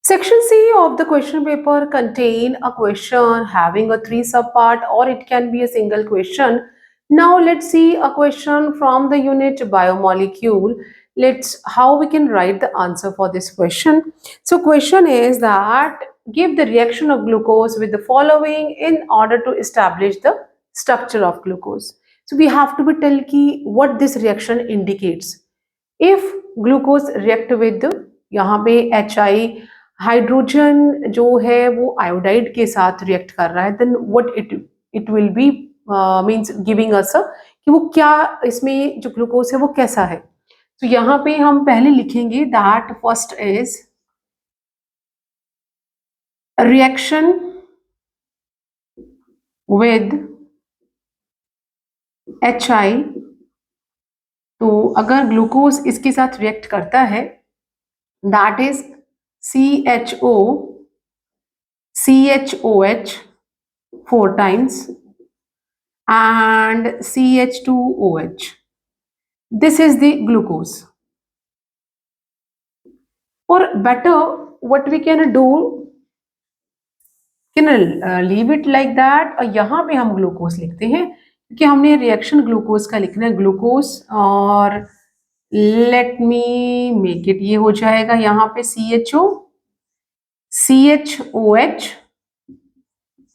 Section C of the question paper contain a question having a three subpart or it can be a single question. Now let's see a question from the unit biomolecule. Let's how we can write the answer for this question. So question is that give the reaction of glucose with the following in order to establish the structure of glucose. So we have to be tell ki what this reaction indicates. If glucose react with यहाँ पे HI hydrogen जो है वो iodide के साथ react कर रहा है then what it will be means giving us कि वो क्या इसमें जो ग्लूकोज है वो कैसा है। तो यहाँ पे हम पहले लिखेंगे that first is reaction with HI। तो अगर ग्लूकोज इसके साथ रिएक्ट करता है that is CHOH 4 times and CH2OH. This is the glucose. Or better, what we can do, can leave it like that. और यहाँ पे हम ग्लूकोज लिखते हैं क्योंकि हमने रिएक्शन ग्लूकोज का लिखना है ग्लूकोज और लेट मी मेक इट ये हो जाएगा यहाँ पे CHOH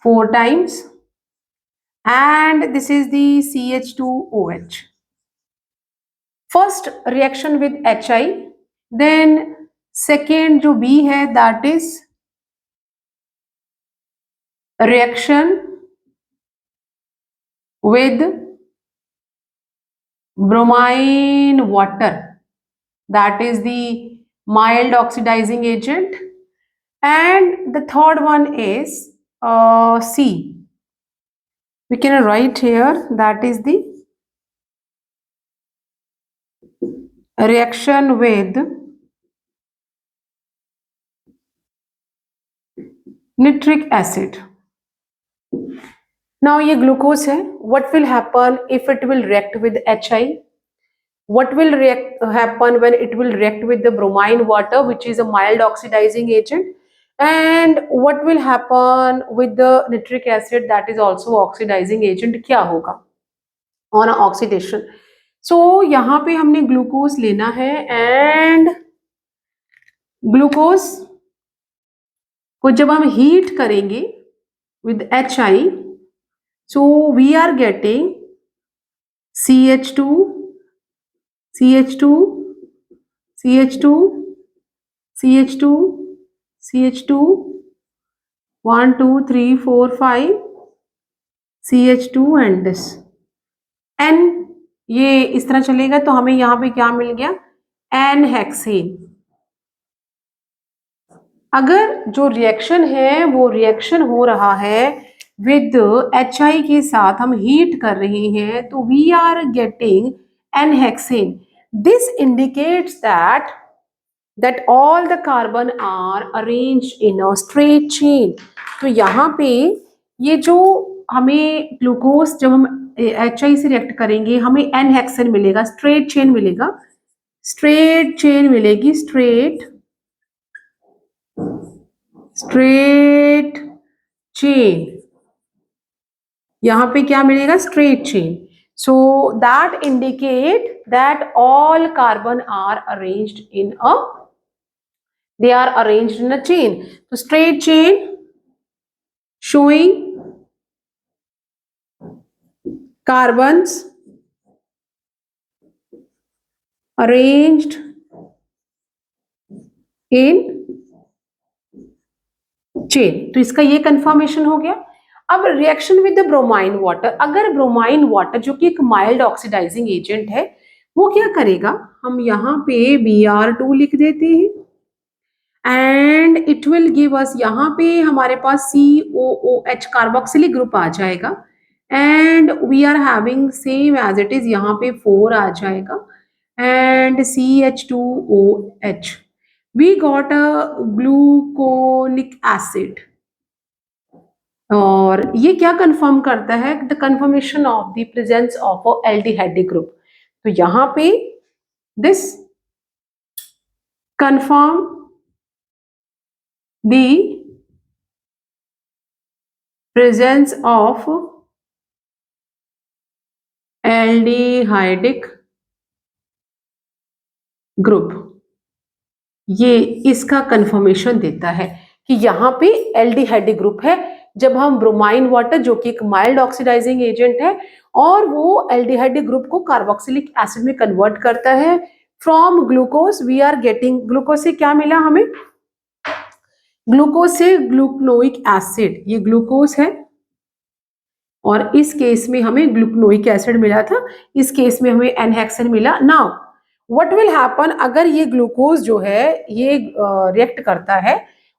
4 times and this is the CH2OH. First reaction with HI, then second जो B है that is reaction with bromine water, that is the mild oxidizing agent, and the third one is C. We can write here that is the reaction with nitric acid. Now ये glucose है. What will happen if it will react with HI? What will happen when it will react with the bromine water, which is a mild oxidizing agent? And what will happen with the nitric acid, that is also oxidizing agent? क्या होगा on oxidation? So यहाँ पे हमने glucose लेना है and glucose को जब हम हीट करेंगे with HI, so we are getting CH2, CH2, CH2, CH2, CH2, 1, 2, 3, 4, 5, CH2 and this N, ये इस तरह चलेगा तो हमें यहाँ पे क्या मिल गया N हेक्सेन। अगर जो रिएक्शन है वो रिएक्शन हो रहा है विद HI के साथ, हम हीट कर रहे हैं तो we are getting N hexane. This indicates that all the carbon are arranged in a straight chain. तो यहाँ पे ये जो हमें ग्लूकोज जब हम HI से रिएक्ट करेंगे हमें N हेक्सेन मिलेगा, स्ट्रेट चेन मिलेगा, स्ट्रेट चेन मिलेगी, स्ट्रेट चेन। यहाँ पे क्या मिलेगा? Straight chain. So that indicate that all carbon are arranged in a chain. So straight chain showing carbons arranged in chain. तो इसका ये कंफर्मेशन हो गया। अब reaction with the bromine water, अगर ब्रोमाइन वाटर जो कि एक माइल्ड ऑक्सीडाइजिंग एजेंट है वो क्या करेगा, हम यहाँ पे Br2 लिख देते हैं and it will give us, यहाँ पे हमारे पास COOH कार्बोक्सिलिक ग्रुप आ जाएगा and we are having same as it is, यहाँ पे 4 आ जाएगा and CH2OH, we got a gluconic acid. और ये क्या कंफर्म करता है? The confirmation of the presence of a aldehydic group. तो यहाँ पे this confirm the presence of aldehydic group, ये इसका कंफर्मेशन देता है कि यहाँ पे एल्डिहाइडिक ग्रुप है। जब हम ब्रोमाइन वाटर, जो कि एक माइल्ड ऑक्सीडाइजिंग एजेंट है, और वो एल्डिहाइडिक ग्रुप को कार्बोक्सिलिक एसिड में कन्वर्ट करता है from glucose, we are getting, glucose से क्या मिला हमें, ग्लूकोज से ग्लूकोनोइक एसिड, ये ग्लूकोज है और इस केस में हमें ग्लूकोनोइक एसिड मिला था, इस केस में हमें एनहेक्सेन मिला। नाउ व्हाट विल हैपन, अगर ये ग्लूकोज जो है ये रिएक्ट करता है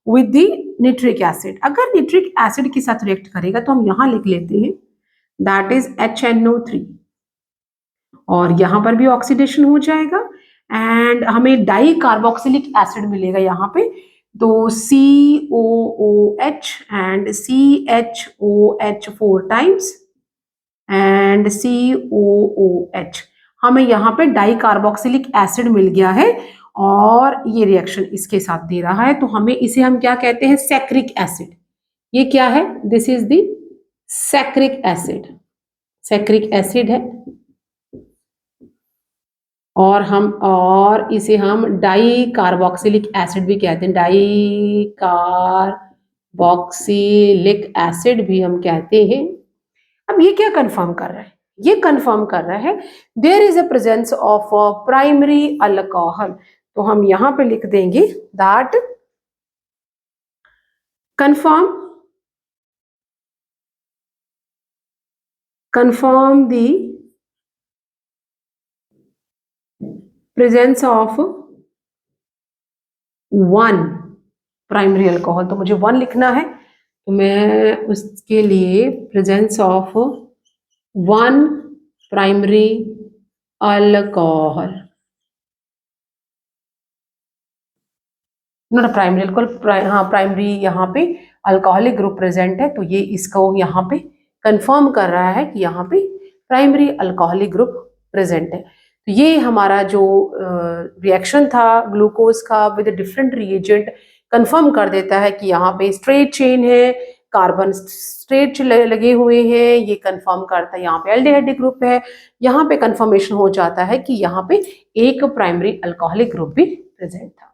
विद द निट्रिक एसिड, अगर निट्रिक एसिड के साथ रिएक्ट करेगा तो हम यहां लिख लेते हैं दैट इज HNO3, और यहां पर भी ऑक्सीडेशन हो जाएगा एंड हमें डाई कार्बोक्सिलिक एसिड मिलेगा यहाँ पे, तो COOH and CHOH 4 times and COOH, हमें यहाँ पे डाई कार्बोक्सिलिक एसिड मिल गया है और ये रिएक्शन इसके साथ दे रहा है, तो हमें इसे हम क्या कहते हैं, सैक्रिक एसिड। ये क्या है, this is the saccharic acid, saccharic acid है, और इसे हम डाई कार्बोक्सिलिक एसिड भी कहते हैं, डाई कार्बोक्सिलिक एसिड भी हम कहते हैं। अब ये क्या कंफर्म कर रहा है, ये कंफर्म कर रहा है there is a presence of primary alcohol, तो हम यहां पे लिख देंगे that confirm the presence of one primary alcohol, तो मुझे वन लिखना है, तो मैं उसके लिए presence of one primary alcohol, not primary alcohol, हाँ प्राइमरी, यहाँ पे अल्कोहलिक ग्रुप प्रेजेंट है, तो ये इसको यहाँ पे कंफर्म कर रहा है कि यहाँ पे प्राइमरी अल्कोहलिक ग्रुप प्रेजेंट है। तो ये हमारा जो रिएक्शन था ग्लूकोज का विद डिफरेंट रिएजेंट कंफर्म कर देता है कि यहाँ पे स्ट्रेट चेन है, कार्बन स्ट्रेट लगे हुए हैं, ये कंफर्म करता है यहाँ पे एल्डिहाइडिक ग्रुप है, यहाँ पे कंफर्मेशन हो जाता है कि यहाँ पे एक प्राइमरी अल्कोहलिक ग्रुप भी प्रेजेंट था।